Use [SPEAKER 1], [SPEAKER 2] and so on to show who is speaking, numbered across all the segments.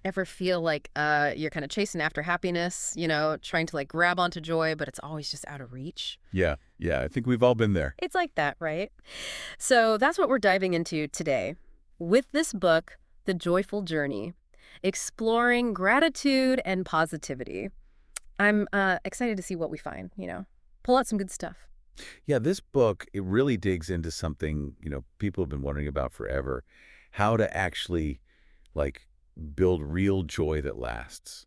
[SPEAKER 1] Ever feel like you're kind of chasing after happiness, trying to like grab onto joy, but it's always just out of reach?
[SPEAKER 2] Yeah, yeah, I think we've all been there.
[SPEAKER 1] It's like that, right? So that's what we're diving into today with this book, The Joyful Journey, exploring gratitude and positivity. I'm excited to see what we find, Pull out some good stuff.
[SPEAKER 2] Yeah, this book, it really digs into something, people have been wondering about forever, how to actually, like, build real joy that lasts.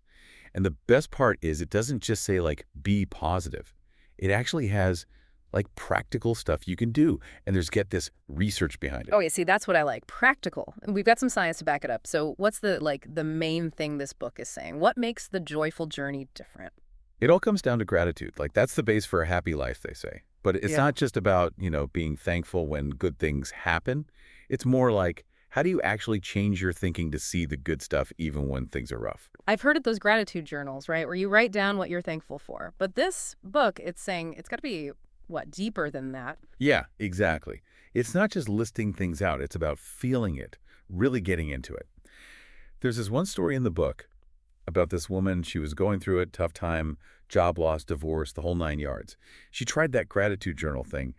[SPEAKER 2] And the best part is it doesn't just say, like, be positive. It actually has, like, practical stuff you can do. And there's, get this, research behind it.
[SPEAKER 1] Oh, yeah, see, that's what I like. Practical. And we've got some science to back it up. So what's the main thing this book is saying? What makes the joyful journey different?
[SPEAKER 2] It all comes down to gratitude. Like, that's the base for a happy life, they say. But it's
[SPEAKER 1] Yeah.
[SPEAKER 2] not just about, being thankful when good things happen. It's more like, how do you actually change your thinking to see the good stuff even when things are rough?
[SPEAKER 1] I've heard of those gratitude journals, right, where you write down what you're thankful for. But this book, it's saying it's got to be, what, deeper than that.
[SPEAKER 2] Yeah, exactly. It's not just listing things out. It's about feeling it, really getting into it. There's this one story in the book about this woman. She was going through it, tough time, job loss, divorce, the whole 9 yards. She tried that gratitude journal thing,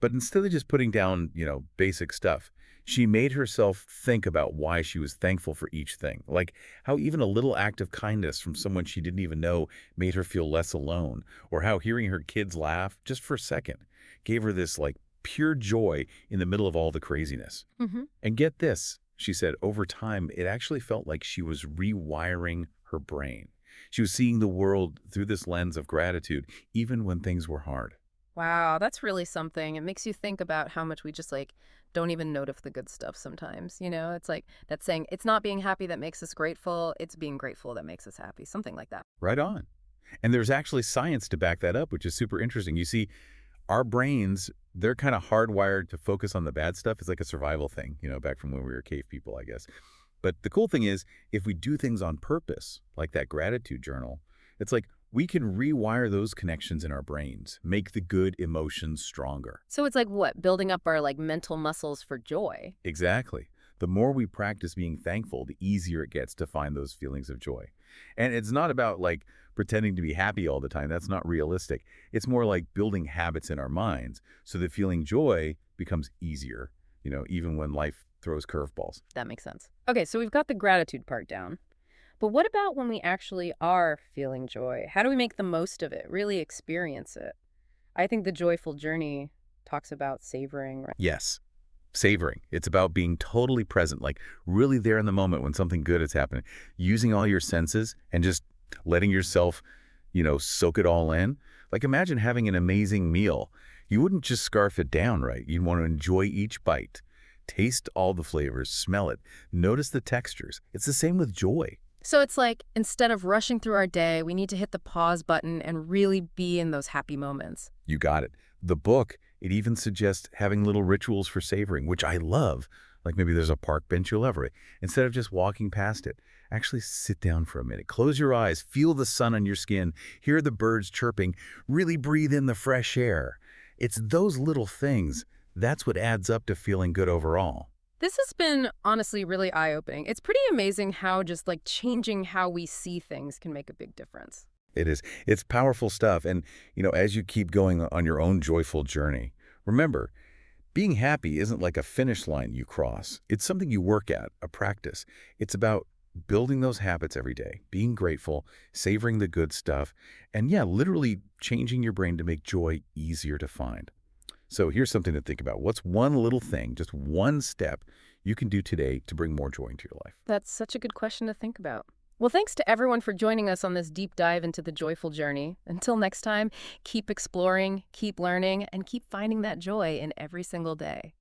[SPEAKER 2] but instead of just putting down, basic stuff, she made herself think about why she was thankful for each thing. Like how even a little act of kindness from someone she didn't even know made her feel less alone, or how hearing her kids laugh just for a second gave her this like pure joy in the middle of all the craziness.
[SPEAKER 1] Hmm.
[SPEAKER 2] And get this, she said, over time, it actually felt like she was rewiring her brain. She was seeing the world through this lens of gratitude, even when things were hard.
[SPEAKER 1] Wow, that's really something. It makes you think about how much we just like don't even notice the good stuff sometimes. It's like that saying, it's not being happy that makes us grateful, it's being grateful that makes us happy. Something like that.
[SPEAKER 2] Right on. And there's actually science to back that up, which is super interesting. You see, our brains, they're kind of hardwired to focus on the bad stuff. It's like a survival thing, back from when we were cave people, I guess. But the cool thing is, if we do things on purpose, like that gratitude journal, it's like we can rewire those connections in our brains, make the good emotions stronger.
[SPEAKER 1] So it's like what? Building up our like mental muscles for joy.
[SPEAKER 2] Exactly. The more we practice being thankful, the easier it gets to find those feelings of joy. And it's not about like pretending to be happy all the time. That's not realistic. It's more like building habits in our minds so that feeling joy becomes easier, even when life throws curveballs.
[SPEAKER 1] That makes sense. Okay, so we've got the gratitude part down. But what about when we actually are feeling joy? How do we make the most of it, really experience it? I think the joyful journey talks about savoring, right?
[SPEAKER 2] Yes, savoring. It's about being totally present, like really there in the moment when something good is happening, using all your senses and just letting yourself, soak it all in. Like imagine having an amazing meal. You wouldn't just scarf it down, right? You'd want to enjoy each bite, taste all the flavors, smell it, notice the textures. It's the same with joy.
[SPEAKER 1] So it's like instead of rushing through our day, we need to hit the pause button and really be in those happy moments.
[SPEAKER 2] You got it. The book, it even suggests having little rituals for savoring, which I love. Like maybe there's a park bench you'll love it. Instead of just walking past it, actually sit down for a minute. Close your eyes, feel the sun on your skin, hear the birds chirping, really breathe in the fresh air. It's those little things. That's what adds up to feeling good overall.
[SPEAKER 1] This has been honestly really eye-opening. It's pretty amazing how just like changing how we see things can make a big difference.
[SPEAKER 2] It is. It's powerful stuff. And, as you keep going on your own joyful journey, remember, being happy isn't like a finish line you cross. It's something you work at, a practice. It's about building those habits every day, being grateful, savoring the good stuff, and yeah, literally changing your brain to make joy easier to find. So here's something to think about. What's one little thing, just one step you can do today to bring more joy into your life?
[SPEAKER 1] That's such a good question to think about. Well, thanks to everyone for joining us on this deep dive into the joyful journey. Until next time, keep exploring, keep learning, and keep finding that joy in every single day.